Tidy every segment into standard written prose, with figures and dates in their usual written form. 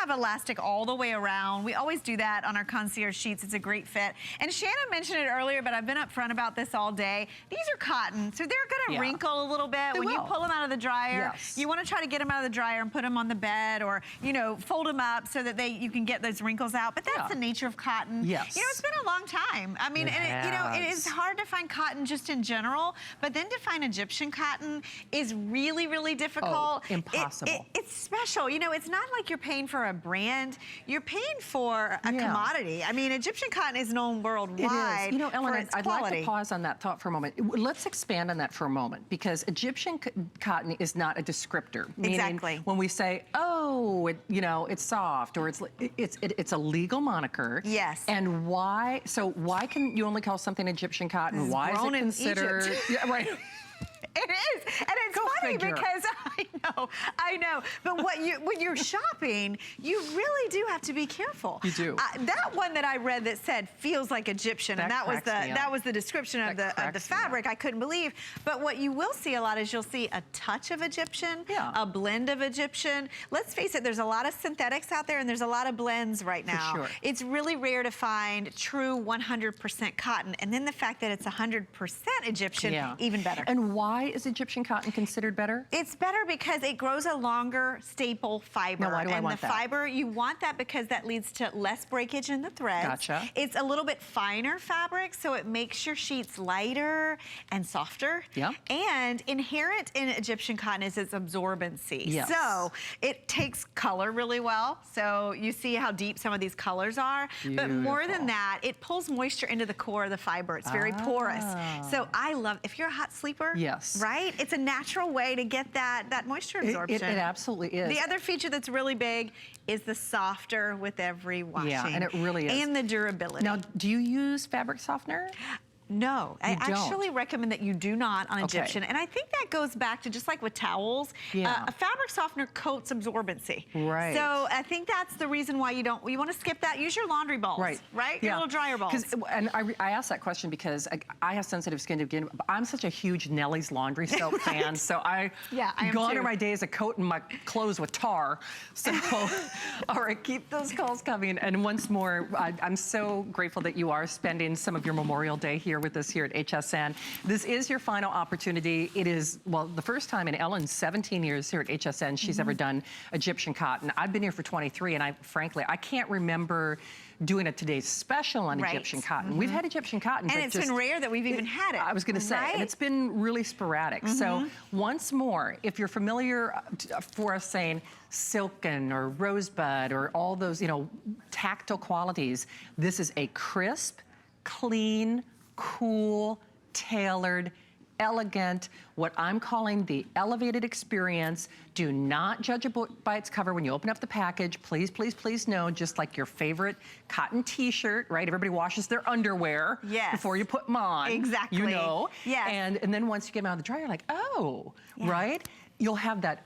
have elastic all the way around. We always do that on our Concierge sheets. It's a great fit. And Shannon mentioned it earlier, but I've been upfront about this all day. These are cotton, so they're gonna wrinkle a little bit. When you pull them out of the dryer, you wanna try to get them out of the dryer and put them on the bed, or, you know, fold them up so that you can get those wrinkles out. But that's the nature of cotton. Yes. You know, it's been a long time. I mean, you know, it is hard to find cotton just in general, but then to find Egyptian cotton is really, really difficult. Oh, impossible. It's special. You know, it's not like you're paying for a brand. You're paying for a commodity. I mean, Egyptian cotton is known worldwide. It is. You know, Ellen, I'd like to pause on that thought for a moment. Let's expand on that for a moment, because Egyptian cotton is not a descriptor. Exactly. When we say, oh, you know, it's soft, or it's a legal moniker. Yes. And why? So why can you only call something Egyptian cotton? Why is it considered? Yeah, right. It is, and it's funny because I know. But when you're shopping, you really do have to be careful. You do. That one that I read that said feels like Egyptian, and that was the description of the fabric. I couldn't believe. But what you will see a lot is you'll see a touch of Egyptian, a blend of Egyptian. Let's face it, there's a lot of synthetics out there, and there's a lot of blends right now. For sure. It's really rare to find true 100% cotton, and then the fact that it's 100% Egyptian, even better. And why is Egyptian cotton considered better? It's better because it grows a longer staple fiber. Now, why do I want that? And the fiber, you want that because that leads to less breakage in the threads. Gotcha. It's a little bit finer fabric, so it makes your sheets lighter and softer. Yeah. And inherent in Egyptian cotton is its absorbency. Yes. So it takes color really well. So you see how deep some of these colors are. Beautiful. But more than that, it pulls moisture into the core of the fiber. It's very porous. So I love, if you're a hot sleeper, right? It's a natural way to get that moisture absorption. It absolutely is. The other feature that's really big is the softer with every washing. Yeah, and it really is. And the durability. Now, do you use fabric softener? No, I actually recommend that you do not on Egyptian. And I think that goes back to just like with towels, a fabric softener coats absorbency. Right. So I think that's the reason why you want to skip that. Use your laundry balls, right? Your little dryer balls. And I asked that question because I have sensitive skin to begin with. I'm such a huge Nellie's laundry soap fan, so I gone are my days of coating my clothes with tar. So, all right, keep those calls coming. And once more, I'm so grateful that you are spending some of your Memorial Day here with us here at HSN. This is your final opportunity. It is, well, the first time in Ellen's 17 years here at HSN she's ever done Egyptian cotton. I've been here for 23, and frankly, I can't remember doing a today's special on Egyptian cotton. We've had Egyptian cotton, and it's been rare that we've even had it. I was going to say, and it's been really sporadic. So once more, if you're familiar for us saying silken or rosebud or all those, you know, tactile qualities, this is a crisp, clean, cool, tailored, elegant, what I'm calling the elevated experience. Do not judge a book by its cover when you open up the package. Please, please, please know, just like your favorite cotton t-shirt, right? Everybody washes their underwear before you put them on. Exactly. You know? Yes. And then once you get them out of the dryer, you're like, oh, right? You'll have that,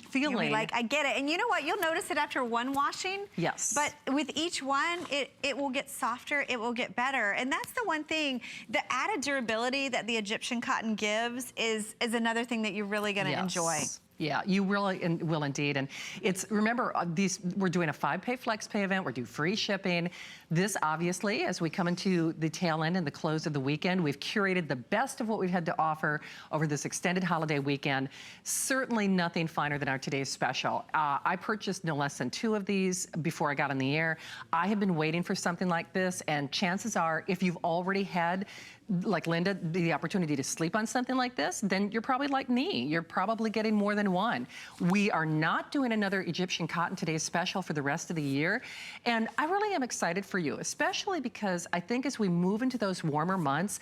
feeling. You'll be like, I get it. And you know what? You'll notice it after one washing. Yes. But with each one, it will get softer, it will get better. And that's the one thing, the added durability that the Egyptian cotton gives is another thing that you're really gonna enjoy. Yeah, you really will indeed. And it's, remember, we're doing a 5-pay flex pay event. We're doing free shipping. This, obviously, as we come into the tail end and the close of the weekend, we've curated the best of what we've had to offer over this extended holiday weekend. Certainly nothing finer than our today's special. I purchased no less than 2 of these before I got on the air. I have been waiting for something like this, and chances are, if you've already had, like Linda, the opportunity to sleep on something like this, then you're probably like me. You're probably getting more than one. We are not doing another Egyptian cotton today's special for the rest of the year. And I really am excited for you, especially because I think as we move into those warmer months,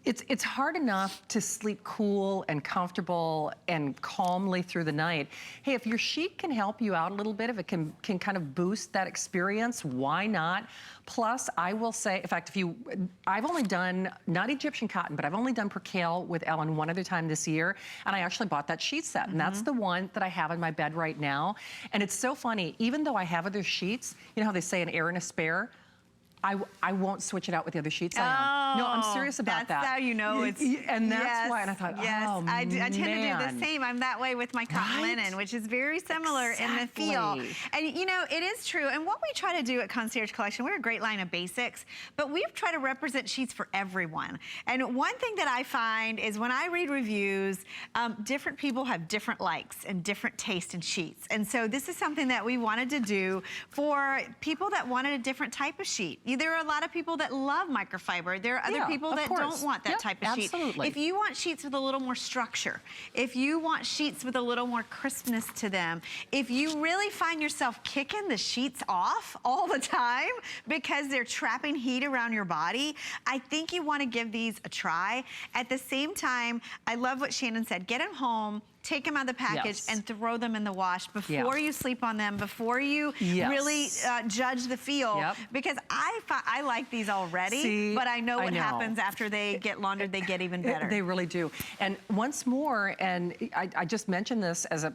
it's hard enough to sleep cool and comfortable and calmly through the night. Hey, if your sheet can help you out a little bit, if it can kind of boost that experience, why not? Plus, I will say, in fact, I've only done, not Egyptian cotton, but I've only done percale with Ellen one other time this year, and I actually bought that sheet set, and that's the one that I have in my bed right now. And it's so funny, even though I have other sheets, you know how they say an heir and a spare? I won't switch it out with the other sheets I own. No, I'm serious about that. That's how you know it's... And that's why, and I thought, oh, I tend to do the same. I'm that way with my cotton linen, which is very similar in the feel. And you know, it is true. And what we try to do at Concierge Collection, we're a great line of basics, but we've tried to represent sheets for everyone. And one thing that I find is when I read reviews, different people have different likes and different taste in sheets. And so this is something that we wanted to do for people that wanted a different type of sheet. There are a lot of people that love microfiber. There are other people that don't want that type of sheet. If you want sheets with a little more structure, if you want sheets with a little more crispness to them, if you really find yourself kicking the sheets off all the time because they're trapping heat around your body, I think you want to give these a try. At the same time, I love what Shannon said. Get them home, take them out of the package and throw them in the wash before you sleep on them, before you really judge the feel. Because I like these already, but I know what happens after they get laundered, they get even better. They really do. And once more, and I just mentioned this as a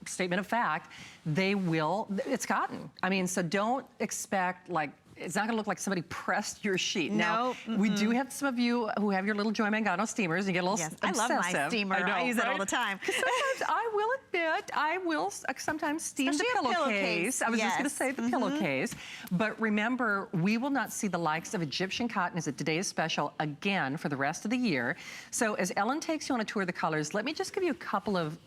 statement of fact, it's cotton. I mean, so don't expect like, it's not gonna look like somebody pressed your sheet. Now, we do have some of you who have your little Joy Mangano steamers and get a little obsessive. I love my steamer. I use it all the time. Sometimes I will admit, I will sometimes steam the pillowcase. I was just gonna say the pillowcase. But remember, we will not see the likes of Egyptian cotton as a today's special again for the rest of the year. So as Ellen takes you on a tour of the colors, let me just give you a couple of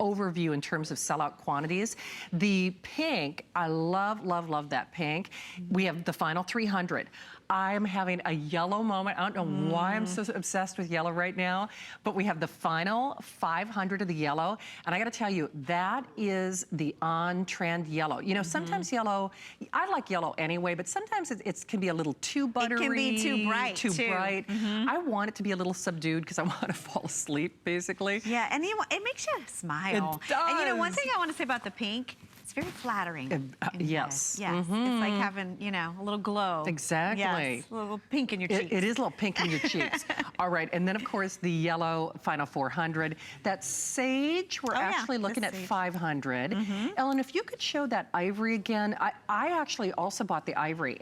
overview in terms of sellout quantities. The pink, I love, love, love that pink. We have the final 300. I am having a yellow moment. I don't know why I'm so obsessed with yellow right now, but we have the final 500 of the yellow. And I gotta tell you, that is the on-trend yellow. You know, sometimes yellow, I like yellow anyway, but sometimes it can be a little too buttery. It can be too bright, too. I want it to be a little subdued because I want to fall asleep, basically. Yeah, and it makes you smile. It does. And you know, one thing I want to say about the pink, it's very flattering. Yes. Yes. It's like having, you know, a little glow. Exactly. Yes. A little pink in your cheeks. It is a little pink in your cheeks. All right. And then, of course, the yellow final 400. That sage, we're actually looking at 500. Ellen, if you could show that ivory again. I actually also bought the ivory.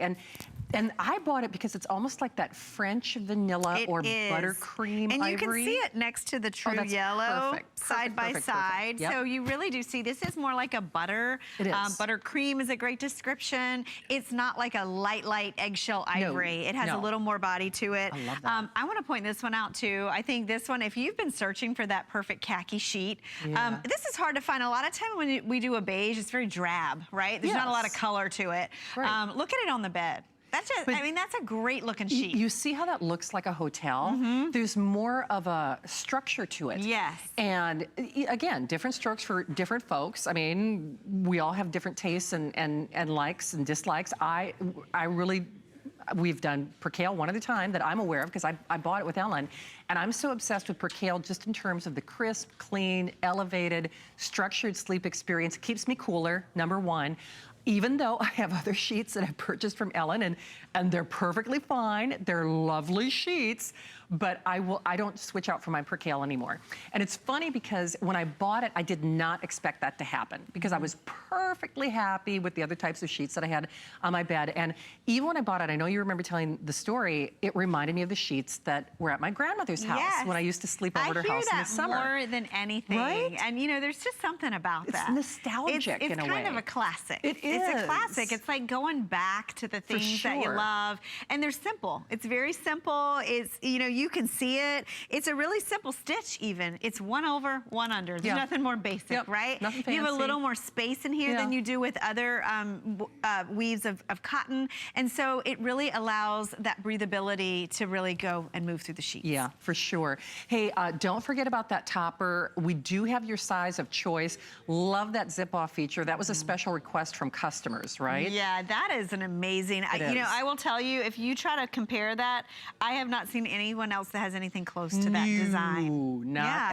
And I bought it because it's almost like that French vanilla or buttercream ivory. And you can see it next to the true yellow, side by side. So you really do see, this is more like a butter. It is. Buttercream is a great description. It's not like a light eggshell ivory. It has a little more body to it. I love that. I want to point this one out too. I think this one, if you've been searching for that perfect khaki sheet, this is hard to find. A lot of time when we do a beige, it's very drab, right? There's not a lot of color to it. Look at it on the bed. That's just, I mean, that's a great looking sheet. You see how that looks like a hotel? There's more of a structure to it. Yes. And again, different strokes for different folks. I mean, we all have different tastes and likes and dislikes. I really, we've done percale one at a time that I'm aware of because I bought it with Ellen. And I'm so obsessed with percale just in terms of the crisp, clean, elevated, structured sleep experience. It keeps me cooler, number one. Even though I have other sheets that I purchased from Ellen and they're perfectly fine, they're lovely sheets, but I don't switch out for my percale anymore. And it's funny because when I bought it, I did not expect that to happen because I was perfectly happy with the other types of sheets that I had on my bed. And even when I bought it, I know you remember telling the story, it reminded me of the sheets that were at my grandmother's house when I used to sleep over at her house in the summer. I hear that more than anything. Right? And you know, there's just something about that. It's nostalgic in a way. It's kind of a classic. It is. It's a classic. It's like going back to the things that you love. And they're simple. It's very simple. It's, you know, you can see it. It's a really simple stitch even. It's one over, one under. There's nothing more basic, right? Nothing fancy. You have a little more space in here than you do with other weaves of cotton. And so it really allows that breathability to really go and move through the sheets. Yeah, for sure. Hey, don't forget about that topper. We do have your size of choice. Love that zip-off feature. That was a special request from customers, right? Yeah, that is an amazing, you know, I will tell you, if you try to compare that, I have not seen anyone else that has anything close to that design. Not